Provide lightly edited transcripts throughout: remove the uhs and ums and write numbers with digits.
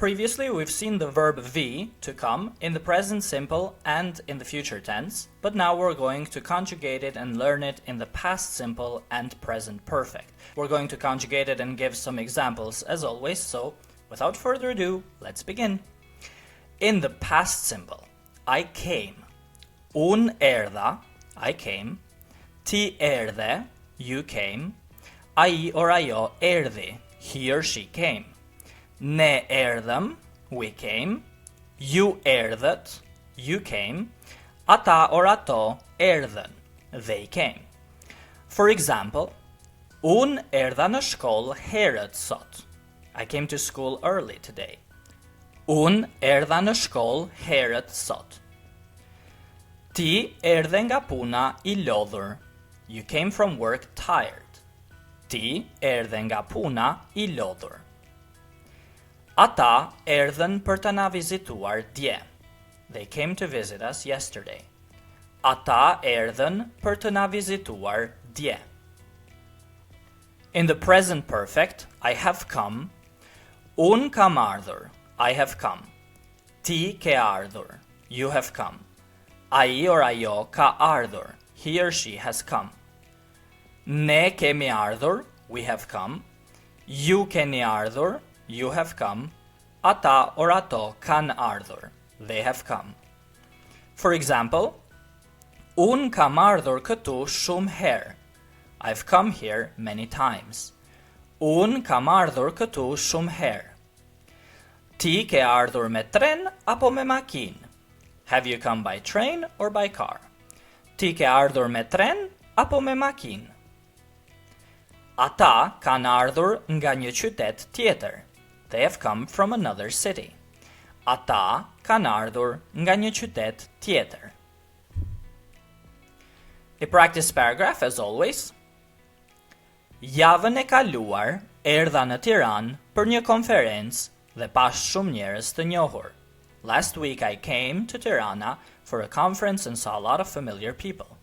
Previously, we've seen the verb be, to come, in the present simple and in the future tense, but now we're going to conjugate it and learn it in the past simple and present perfect. We're going to conjugate it and give some examples as always, so without further ado, let's begin. In the past simple, I came. Un erdha, I came. Ti erdhe, you came. Ai or ajo erdhi, he or she came. Ne erdhëm, we came. Ju erdhët, you came. Ata or ato erdhën, they came. For example, unë erdha në shkollë herët sot. I came to school early today. Unë erdha në shkollë herët sot. Ti erdhe nga puna I lodhur. You came from work tired. Ti erdhe nga puna I lodhur. Ata erdhën për të na vizituar dje. They came to visit us yesterday. Ata erdhën për të na vizituar dje. In the present perfect, I have come. Unë kam ardhur. I have come. Ti ke ardhur. You have come. Ai or ajo ka ardhur. He or she has come. Ne kemi ardhur. We have come. Ju keni ardhur. You have come. Ata or ato kan ardhur. They have come. For example, unë kam ardhur këtu shumë herë. I've come here many times. Unë kam ardhur këtu shumë herë. Ti ke ardhur me tren apo me makinë? Have you come by train or by car? Ti ke ardhur me tren apo me makinë? Ata kanë ardhur nga një qytet tjetër. They have come from another city. Ata kanë ardhur nga një qytet tjetër. A practice paragraph as always. Javën e kaluar erdha në Tiranë për një konferencë dhe pash shumë njerëz të njohur. Last week I came to Tirana for a conference and saw a lot of familiar people.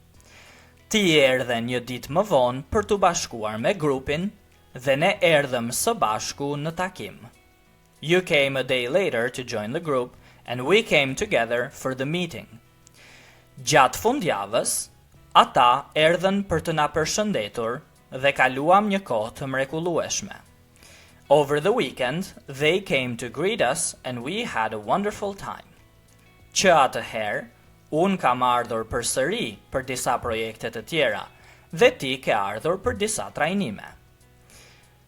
Ti erdhe një ditë më vonë për t'u bashkuar me grupin dhe ne erdhëm së bashku në takim. You came a day later to join the group and we came together for the meeting. Gjatë fundjavës, ata erdhën për të na përshëndetur dhe kaluam një kohë të mrekullueshme. Over the weekend, they came to greet us and we had a wonderful time. Që atëherë, unë kam ardhur përsëri për disa projekte të tjera dhe ti ke ardhur për disa trajnime.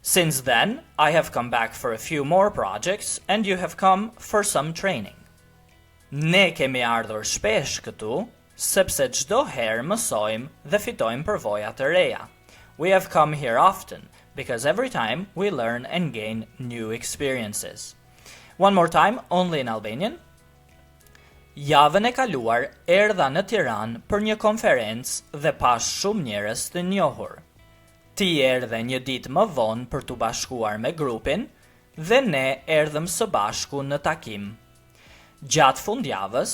Since then, I have come back for a few more projects and you have come for some training. Ne kemi ardhur shpesh këtu, sepse çdo herë mësojmë dhe fitojmë përvoja të reja. We have come here often, because every time we learn and gain new experiences. One more time, only in Albanian. Javën e kaluar erdha në Tiranë për një konferencë dhe pash shumë njerëz të njohur. Ti erdhe një ditë më vonë për t'u bashkuar me grupin dhe ne erdhëm së bashku në takim. Gjatë fundjavës,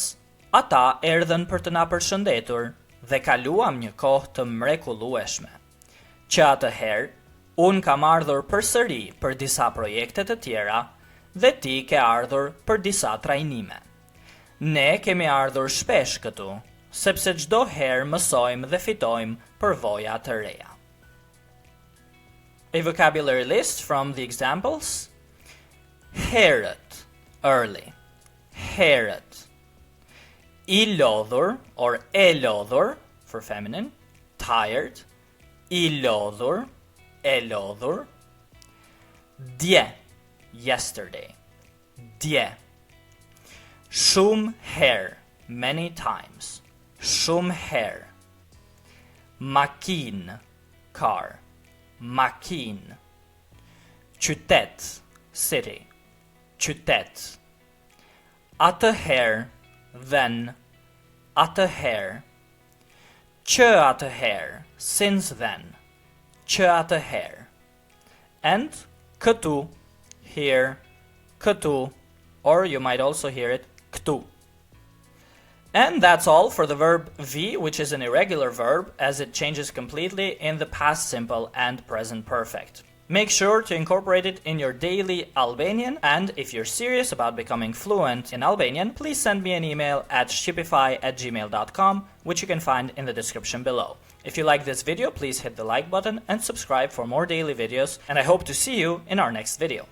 ata erdhën për të na përshëndetur dhe kaluam një kohë të mrekullueshme. Që atëherë, unë kam ardhur përsëri për disa projekte të tjera dhe ti ke ardhur për disa trajnime. Ne kemi ardhur shpesh këtu, sepse çdo herë mësojmë dhe fitojmë përvoja të reja. A vocabulary list from the examples. Herët, early. Herët. I lodhur or e lodhur for feminine, tired. I lodhur, e lodhur. Dje, yesterday. Dje. Shumë herë, many times. Shumë herë. Makinë, car. Makinë. Qytet, city. Qytet. Atëherë, then. Atëherë. Që atëherë, since then. Që atëherë. And këtu, here, këtu, or you might also hear it këtu. And that's all for the verb be, which is an irregular verb as it changes completely in the past simple and present perfect. Make sure to incorporate it in your daily Albanian, and if you're serious about becoming fluent in Albanian, please send me an email at shqipify@gmail.com, which you can find in the description below. If you like this video, please hit the like button and subscribe for more daily videos, and I hope to see you in our next video.